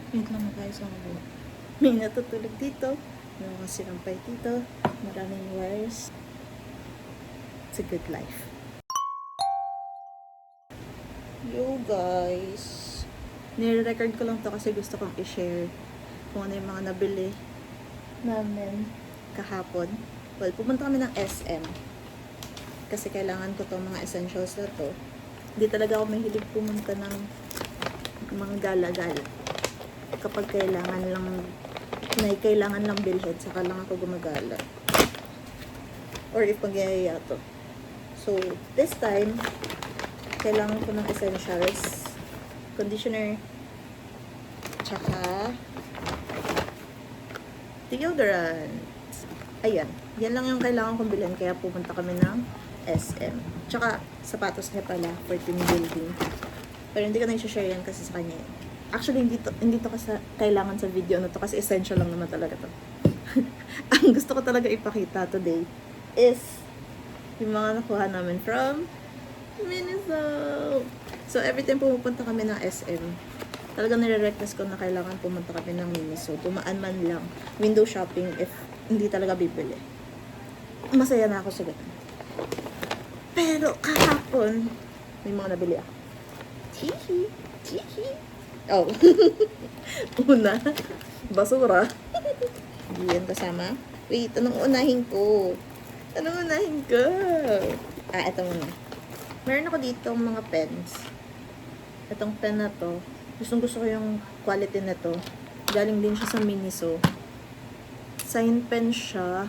Wait lang na tayo sa mga buo. May natutulog dito. May mga sinampay dito. Maraming wires. It's a good life. Yo guys. Nire-record ko lang to kasi gusto kong i-share kung ano yung mga nabili namin kahapon. Well, pumunta kami ng SM. Kasi kailangan ko tong mga essentials na to. Hindi talaga ako mahilig pumunta ng mga gala-gala. Kapag kailangan lang bilhin, saka lang ako gumagala. Or if magyayaya to. So, this time, kailangan ko ng essentials. Conditioner. Tsaka deodorant. Ayan. Yan lang yung kailangan kong bilhin. Kaya pumunta kami ng SM. Tsaka, sapatos niya pala for team building. Pero hindi ko na i-share yan kasi sa kanya. Actually, hindi to kasi kailangan sa video na to kasi essential lang naman talaga to. Ang gusto ko talaga ipakita today is yung mga nakuha namin from Miniso. So, every time pumupunta kami ng SM, talagang nire-request ko na kailangan pumunta kami ng Miniso. Tumaan man lang. Window shopping if hindi talaga bibili. Masaya na ako sa ganun. Pero kahapon, may mga nabili ako. Chihi. Oh. Una, basura. Hindi yan kasama. Wait, anong unahin ko? Ito muna. Meron ako dito mga pens. Itong pen na to. Gusto ko yung quality na to. Galing din siya sa Miniso. Sign pen siya.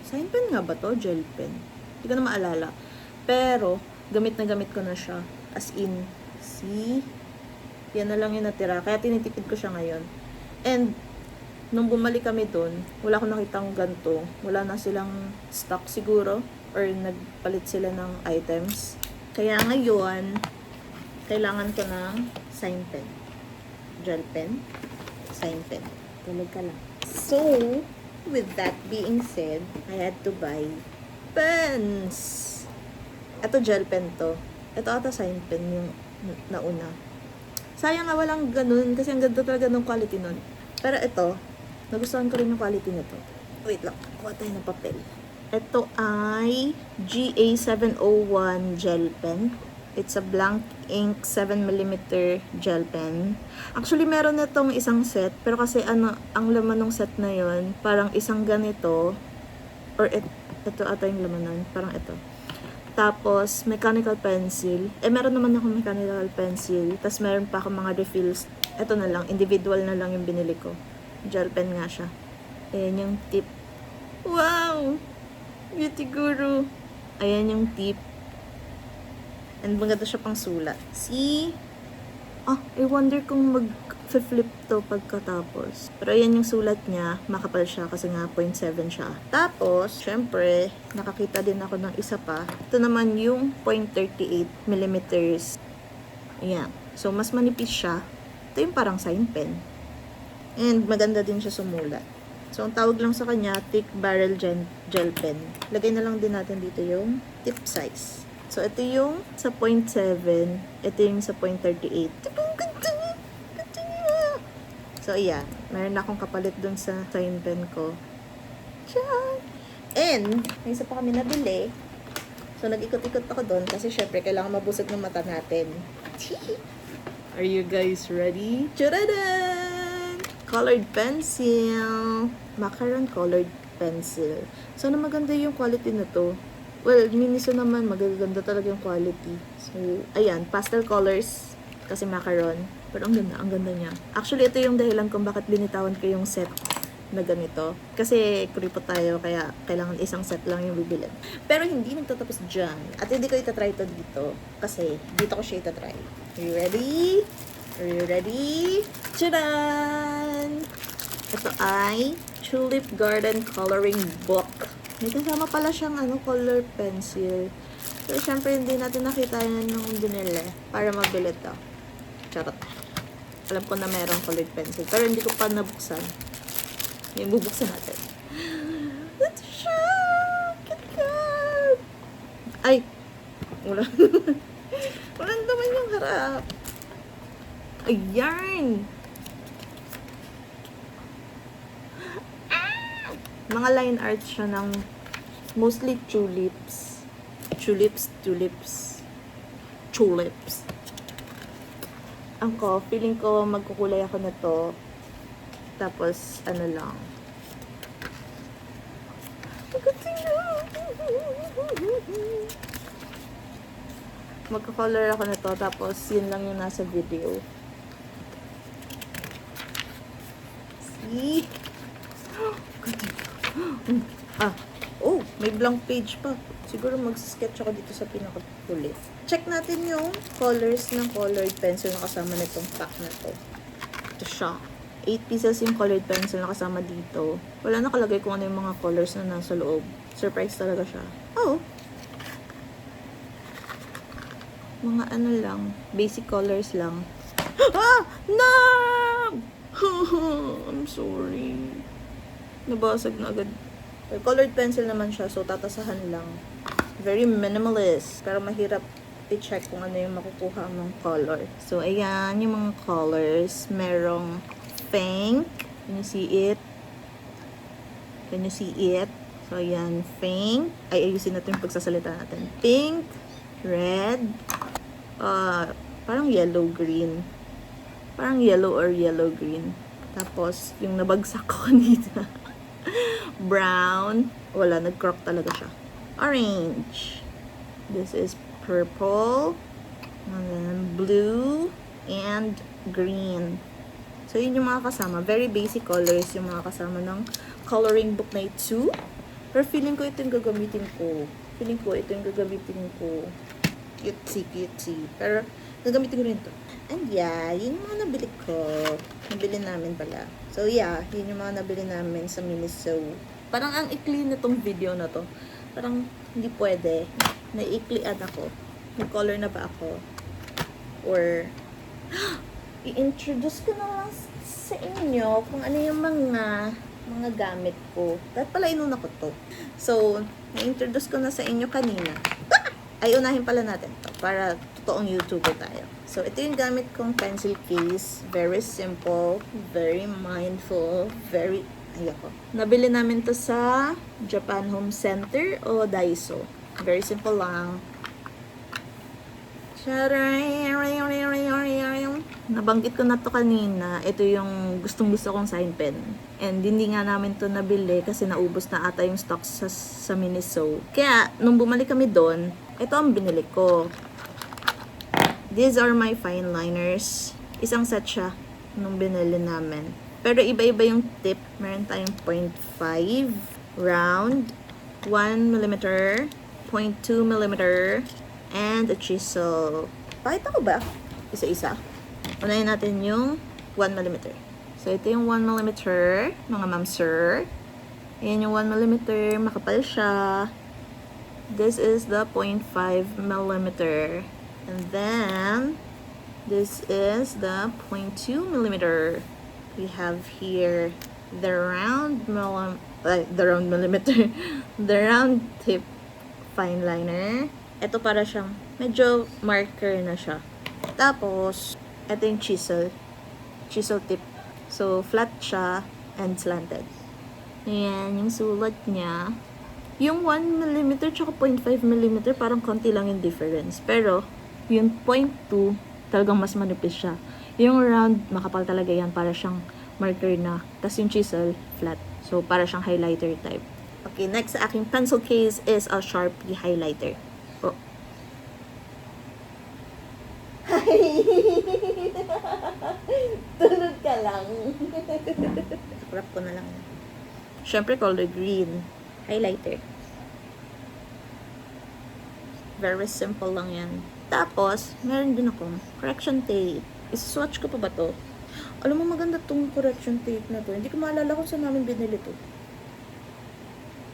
Sign pen nga ba to? Gel pen. Hindi ko na maalala. Pero, gamit ko na siya. As in, see? Yan na lang yung natira. Kaya tinitipid ko siya ngayon. And, nung bumalik kami dun, wala akong nakitang ganito. Wala na silang stock siguro. Or nagpalit sila ng items. Kaya ngayon, kailangan ko ng sign pen. Gel pen. Sign pen. Tulog ka lang. So, with that being said, I had to buy pens. Ito gel pen to. Ito ata sign pen yung nauna. Sayang nga walang ganun kasi ang ganda talaga ng quality nun. Pero ito, nagustuhan ko rin yung quality nito. Wait lang, kuha tayo ng papel. Ito ay GA701 gel pen. It's a blank ink 7mm gel pen. Actually, meron na itong isang set. Pero kasi ang laman ng set na yon parang isang ganito. Or ito ata yung laman nun. Parang ito. Tapos, mechanical pencil. Meron naman akong mechanical pencil. Tapos, meron pa akong mga refills. Ito na lang. Individual na lang yung binili ko. Gel pen nga siya. Ayan yung tip. Wow! Beauty Guru. Ayan yung tip. And maganda siya pang sulat. See? I wonder kung mag-flip to pagkatapos. Pero ayan yung sulat niya. Makapal siya kasi nga 0.7 siya. Tapos, syempre, nakakita din ako ng isa pa. Ito naman yung 0.38mm. Ayan. So, mas manipis siya. Ito yung parang sign pen. And maganda din siya sumulat. So, ang tawag lang sa kanya, thick barrel gel pen. Lagay na lang din natin dito yung tip size. So, ito yung sa 0.7. Ito yung sa 0.38. So, ayan. Meron akong kapalit dun sa sign pen ko. Tiyan! And, may isa pa kami nabili. So, nag-ikot-ikot ako dun kasi syempre, kailangan mabusog ng mata natin. Are you guys ready? Charadan! Colored pencil. Macaron colored pencil. Sana maganda yung quality na to. Well, Miniso naman, magaganda talaga yung quality. So, ayan, pastel colors. Kasi macaron. Pero ang ganda niya. Actually, ito yung dahilan kung bakit binitawan ko yung set na ganito. Kasi kuripot tayo, kaya kailangan isang set lang yung bibilin. Pero hindi nagtatapos dyan. At hindi ko itatry ito dito. Kasi dito ko siya itatry. Are you ready? Are you ready? Tchadan! Ito ay Tulip Garden Coloring Book. May kasama pala siyang color pencil. Pero syempre hindi natin nakita yan nung binili para mabili to. Charot. Alam ko na merong colored pencil. Pero hindi ko pa nabuksan. Yung bubuksan natin. Ito siya! Cute! Ay! Wala. Walang naman yung harap. Ayan! Mga line art siya ng mostly tulips. Tulips. Ako, feeling ko magkukulay ako na to. Tapos, ano lang. Magka-color ako na to. Tapos, yun lang yung nasa video. See? Oh, may blank page pa. Siguro mag-sketch ako dito sa pinaka-huli. Check natin yung colors ng colored pencil na kasama nitong pack na to. Ito siya. 8 pieces yung colored pencil na kasama dito. Wala nakalagay kung ano yung mga colors na nasa loob. Surprise talaga siya. Oh! Mga ano lang. Basic colors lang. Ah! No! I'm sorry. Nabasag na agad. Colored pencil naman siya, so tatasahan lang. Very minimalist. Pero mahirap i-check kung ano yung makukuha mong color. So, ayan yung mga colors. Merong pink. Can you see it? Can you see it? So, ayan. Pink. Ay, ayusin natin yung pagsasalita natin. Pink. Red. Parang yellow-green. Parang yellow or yellow-green. Tapos, yung nabagsak ko kanina. Brown. Wala, nag-crock talaga siya. Orange. This is purple. And then blue. And green. So, yun yung mga kasama. Very basic colors yung mga kasama ng coloring book na ito. Pero feeling ko ito yung gagamitin ko. Cutesy. Pero, gagamitin ko rin ito. And yeah, yun yung mga nabili ko. Nabili namin pala. So yeah, yun yung mga nabili namin sa Miniso. Parang ang ikli na tong video na to. Parang hindi pwede. Naiiklian ako. Nag-color na ba ako? Or, i-introduce ko na lang sa inyo kung ano yung mga gamit ko. Dahil pala inuna ko to. So, na-introduce ko na sa inyo kanina. Ay, unahin pala natin to para totoong YouTuber tayo. So, ito yung gamit kong pencil case. Very simple, very mindful, very... Ayoko. Nabili namin to sa Japan Home Center o Daiso. Very simple lang. Nabanggit ko na to kanina. Ito yung gustong-gusto kong sign pen. And hindi nga namin to nabili kasi naubos na ata yung stock sa Miniso. Kaya, nung bumalik kami doon, ito ang binili ko. These are my fine liners. Isang set siya nung binili namin. Pero iba-iba yung tip. Meron tayong 0.5, round, 1mm, 0.2mm, and a chisel. Pakita ko ba? Isa-isa. Unahin natin yung 1mm. So, ito yung 1mm, mga ma'am sir. Ayan yung 1mm, makapal siya. This is the 0.5mm. And then, this is the 0.2mm. We have here the round tip fine liner. Ito para siyang medyo marker na siya. Tapos, ito yung chisel tip. So, flat siya and slanted. Ayan, yung sulat niya. Yung 1mm tsaka 0.5mm parang konti lang yung difference. Pero, yung 0.2 talagang mas manipis siya. Yung round, makapal talaga yan. Para siyang marker na. Tapos yung chisel, flat. So, para siyang highlighter type. Okay, next sa aking pencil case is a Sharpie highlighter. Oh. Tulog ka lang. Wrap ko na lang. Siyempre, color green. Highlighter. Very simple lang yan. Tapos, meron din akong correction tape. Iswatch ko pa ba to? Alam mo, maganda tong correction tape na to. Hindi ko maalala kung saan namin binili to.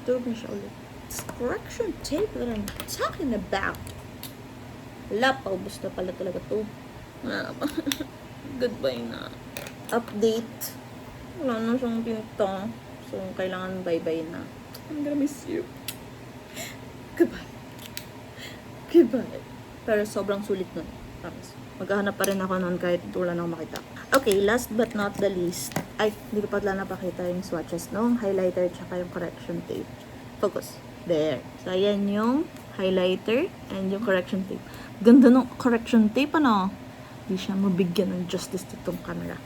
Turog na siya ulit. It's correction tape that I'm talking about. Wala, paubos na pala talaga to. Goodbye na. Update. Wala na siyang pinta. So, kailangan bye-bye na. I'm gonna miss you. Goodbye. Pero sobrang sulit nun. Promise. Maghahanap pa rin ako noon kahit wala na akong makita. Okay, last but not the least. Ay, hindi ko pa napakita yung swatches nung highlighter tsaka yung correction tape. Focus. There. So, ayan yung highlighter and yung correction tape. Ganda ng correction tape, ano? Hindi siya mabigyan ng justice itong camera.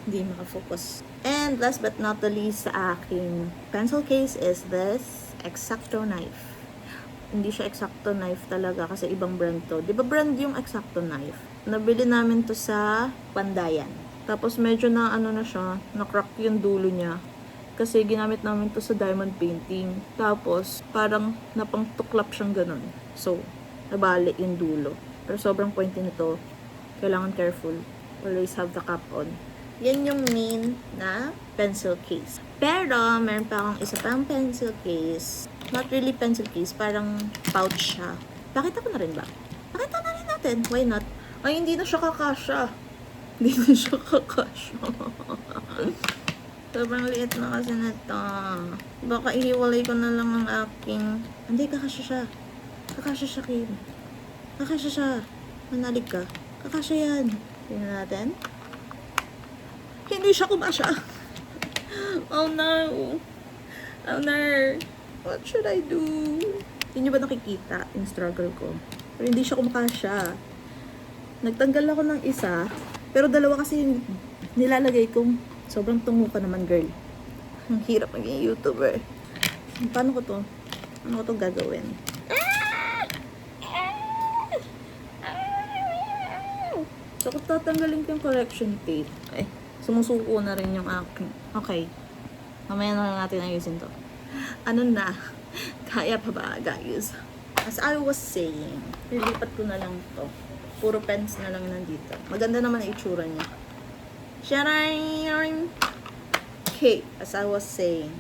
Hindi makafocus. And last but not the least sa aking pencil case is this X-Acto knife. Hindi siya X-Acto knife talaga kasi ibang brand to. Di ba brand yung X-Acto knife? Nabili namin to sa Pandayan. Tapos medyo na ano na siya, na-crack yung dulo niya. Kasi ginamit namin to sa diamond painting. Tapos parang napangtuklap siyang ganun. So, nabali yung dulo. Pero sobrang pointy nito. Kailangan careful. Always have the cap on. Yan yung main na pencil case. Pero, meron pa akong isa pang pencil case. Not really pencil case, parang pouch siya. Pakita ko na rin ba? Pakita na rin natin. Why not? Ay, hindi na siya kakasya. Hindi na siya kakasya. Sobrang liit na kasi nito. Baka ihiwalay ko na lang ang aking... Hindi, kakasya siya. Kakasya siya, Kim. Kakasya siya. Manalig ka. Kakasya yan. Tingnan natin. Hindi siya kumasya. Oh no. Oh no. What should I do? Hindi nyo ba nakikita yung struggle ko? Pero hindi siya kumakasya. Nagtanggal ako ng isa. Pero dalawa kasi yung nilalagay kong sobrang tungo ka naman, girl. Ang hirap maging YouTuber. Paano ko to? Ano ko to gagawin? So, kung tatanggalin ko yung correction tape, sumusuko na rin yung aking. Okay. Mamaya na lang natin ayusin to. Ano na? Kaya pa ba, guys? As I was saying, nilipat ko na lang to. Puro pens na lang nandito. Maganda naman ang itsura niya. Sharayn! Okay, as I was saying,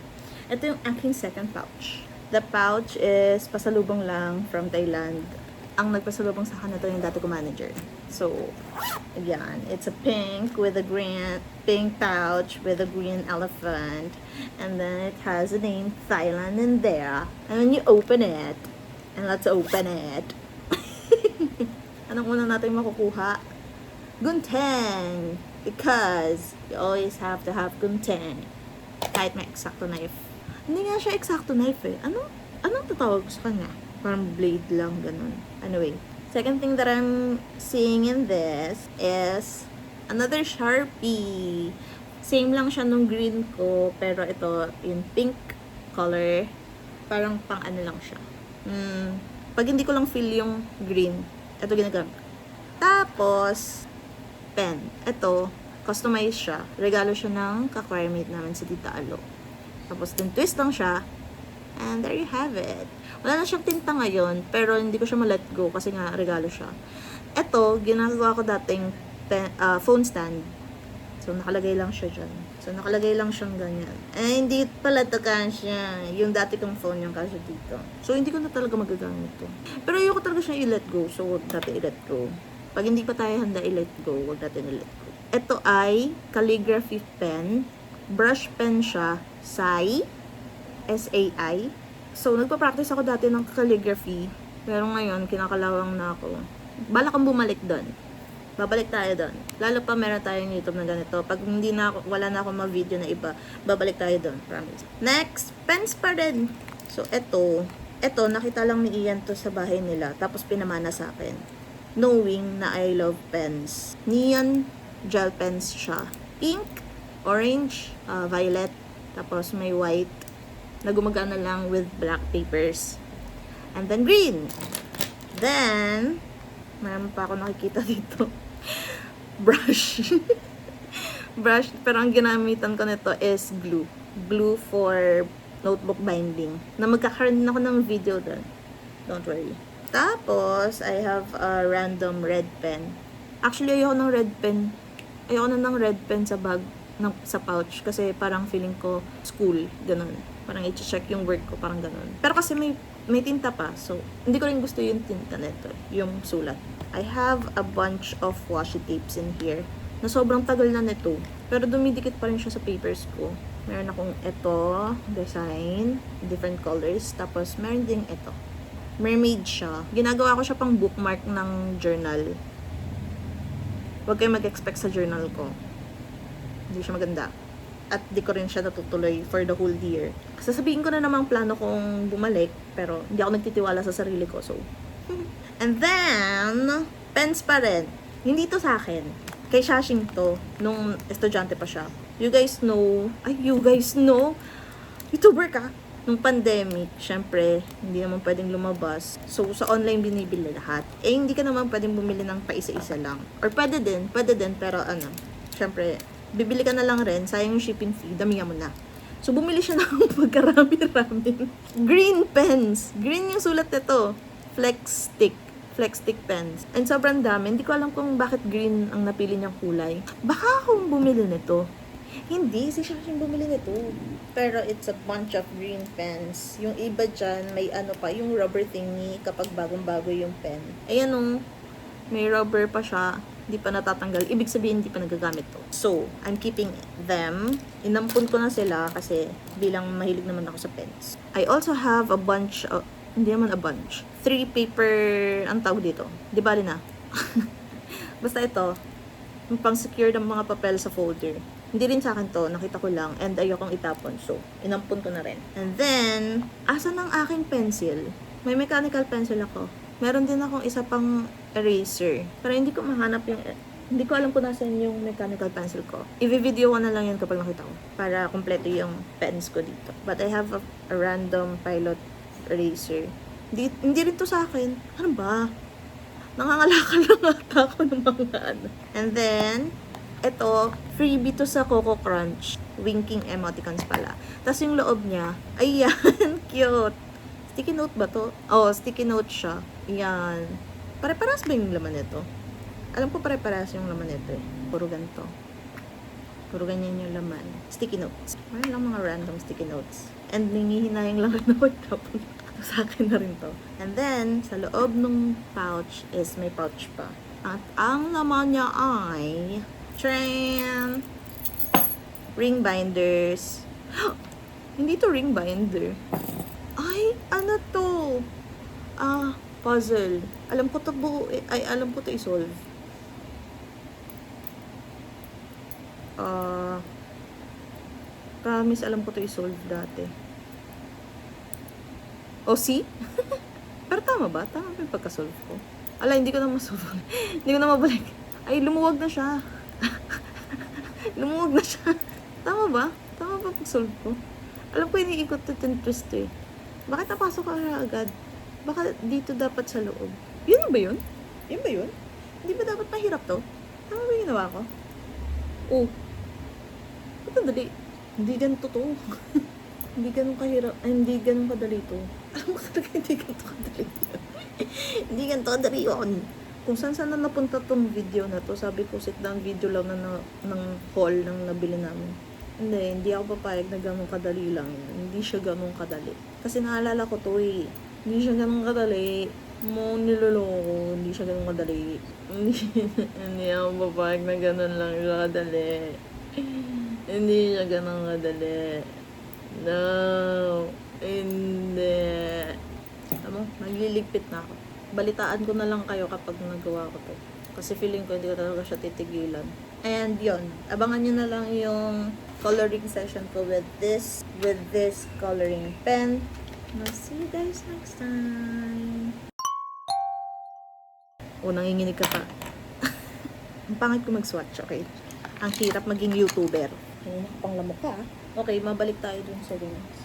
ito yung aking second pouch. The pouch is pasalubong lang from Thailand. Ang nagpasalubong sa akin ito yung dati ko manager. So, again, it's a pink with a green, pink pouch with a green elephant. And then it has the name Thailand in there. And when you open it, and let's open it. Anong una natin makukuha? Gunting! Because you always have to have gunting. Kahit may X-Acto knife. Hindi nga siya X-Acto knife eh. Anong tatawag ko sa kanya? Parang blade lang, ganun. Anyway, second thing that I'm seeing in this is another Sharpie. Same lang siya nung green ko, pero ito, yung pink color, parang pang ano lang siya. Pag hindi ko lang feel yung green, ito ginagamit. Tapos, pen. Ito, customized siya. Regalo siya ng ka-choir mate namin si Tita Alo. Tapos, din twist lang siya. And there you have it. Wala na siyang tinta ngayon, pero hindi ko siya ma-let go kasi nga regalo siya. Ito, ginagawa ko dating phone stand. So, nakalagay lang siya dyan. So, nakalagay lang siyang ganyan. Eh, hindi pala ito siya. Yung dati kong phone yung kasya dito. So, hindi ko na talaga magagamit ito. Pero ayoko talaga siya i-let go. So, huwag natin i-let go. Pag hindi pa tayo handa i-let go, huwag natin i-let go. Ito ay calligraphy pen. Brush pen siya. Sai. S-A-I. So, nagpa-practice ako dati ng calligraphy. Pero ngayon, kinakalawang na ako. Balak kang bumalik doon. Babalik tayo doon. Lalo pa meron tayong YouTube na ganito. Pag hindi na ako, wala na akong ma-video na iba, babalik tayo doon. Promise. Next, pens pa rin. So, ito, nakita lang ni Ian to sa bahay nila. Tapos pinamana sa akin. Knowing na I love pens. Neon gel pens siya. Pink, orange, violet, tapos may white na gumagana lang with black papers. And then green. Then, mayroon pa ako nakikita dito. Brush. Brush. Pero ang ginamitan ko nito is glue. Glue for notebook binding. Na magkakaroon ako ng video doon. Don't worry. Tapos, I have a random red pen. Actually, ayoko ng red pen. Ayoko na ng red pen sa bag, sa pouch. Kasi parang feeling ko school. Ganun. Parang i-check yung work ko, parang ganun. Pero kasi may tinta pa, so hindi ko rin gusto yung tinta nito, yung sulat. I have a bunch of washi tapes in here na sobrang tagal na nito, pero dumidikit pa rin siya sa papers ko. Meron akong ito, design, different colors, tapos meron din ito. Mermaid siya. Ginagawa ko siya pang bookmark ng journal. Huwag kayong mag-expect sa journal ko. Hindi siya maganda. At di ko rin siya natutuloy for the whole year. Sasabihin ko na namang plano kong bumalik, pero hindi ako nagtitiwala sa sarili ko. So, and then, pens pa rin. Hindi to sa akin. Kay Shashing to, nung estudyante pa siya. You guys know, YouTuber ka. Nung pandemic, syempre, hindi naman pwedeng lumabas. So, sa online binibili lahat. Eh, hindi ka naman pwedeng bumili ng paisa-isa lang. Or pwede din, pero syempre, bibili ka na lang rin, sayang yung shipping fee, damihan mo na. So, bumili siya ng pagkarami-rami. Green pens. Green yung sulat nito. Flex stick pens. And sobrang dami. Hindi ko alam kung bakit green ang napili niyang kulay. Baka akong bumili nito. Hindi, si Shashing bumili nito. Pero it's a bunch of green pens. Yung iba dyan, may yung rubber thingy kapag bagong-bago yung pen. Ayan may rubber pa siya. Hindi pa natatanggal. Ibig sabihin, hindi pa nagagamit to. So, I'm keeping them. Inampun ko na sila kasi bilang mahilig naman ako sa pens. I also have a bunch of, hindi naman a bunch. 3 paper, ang tawag dito. Di bali na. Basta ito, yung pang-secure ng mga papel sa folder. Hindi rin sa akin to, nakita ko lang, and ayokong itapon. So, inampun ko na rin. And then, asa ng aking pencil? May mechanical pencil ako. Meron din akong isa pang eraser. Pero hindi ko mahanap hindi ko alam kung nasan yung mechanical pencil ko. I-video ko na lang yun kapag nakita ko. Para kompleto yung pens ko dito. But I have a random pilot eraser. Hindi rin to sa akin. Ano ba? Nangangalakal lang ata ako ng mga And then, ito, freebie to sa Coco Crunch. Winking emoticons pala. Tapos yung loob niya, ayan, cute. Sticky note ba to? Oh, sticky note siya. Ayan. Pare-paras ba yung laman nito? Alam ko pare-paras yung laman nito eh. Puro ganito. Puro ganyan yung laman. Sticky notes. Mayroon lang mga random sticky notes. And nangihinayang lang rin ako tapon. Sa akin na rin to. And then, sa loob ng pouch is may pouch pa. At ang laman niya ay tran! Ring binders. Hindi to ring binder. Ay, ano to? Puzzle. Alam ko to alam ko to i-solve. Promise, alam ko to i-solve dati. O, see? Pero tama ba? Tama ba yung pagka-solve ko? Ala, hindi ko na masolve. Hindi ko na mabalik. Ay, lumuwag na siya. Lumuwag na siya. Tama ba? Tama ba pag-solve ko? Alam ko, iniikot ito yung twist eh. Bakit napasok ka agad? Baka dito dapat sa loob. Yun ba yun? Yun ba yun? Hindi ba dapat mahirap to? Tama ba yung ginawa ko? Oh. Ba't ang dali? Hindi ganito to. Hindi ganun kahirap. Ay, hindi ganun kadali to. Alam mo talaga, hindi ganito kadali yun. Hindi ganito kadali yun. Kung saan na napunta tong video na to, sabi ko, sit down video lang na ng haul ng nabili namin. Hindi ako papayag na ganun kadali lang yan. Hindi siya ganun kadali. Kasi naalala ko to eh. Hindi siya ganun kadali. Niloloko. Hindi siya ganun kadali. Hindi ako papayag na ganun lang siya kadali. Hindi siya ganun kadali. No. Hindi. Nagliligpit na ako. Balitaan ko na lang kayo kapag nagawa ko to. Kasi feeling ko hindi ko talaga siya titigilan. And yon, abangan nyo na lang yung coloring session ko with this coloring pen. I'll see you guys next time. Nanginginig ka pa. Ang pangit ko mag-swatch, okay? Ang hirap maging YouTuber. Panglamok ka. Okay, mabalik tayo dun sa rings.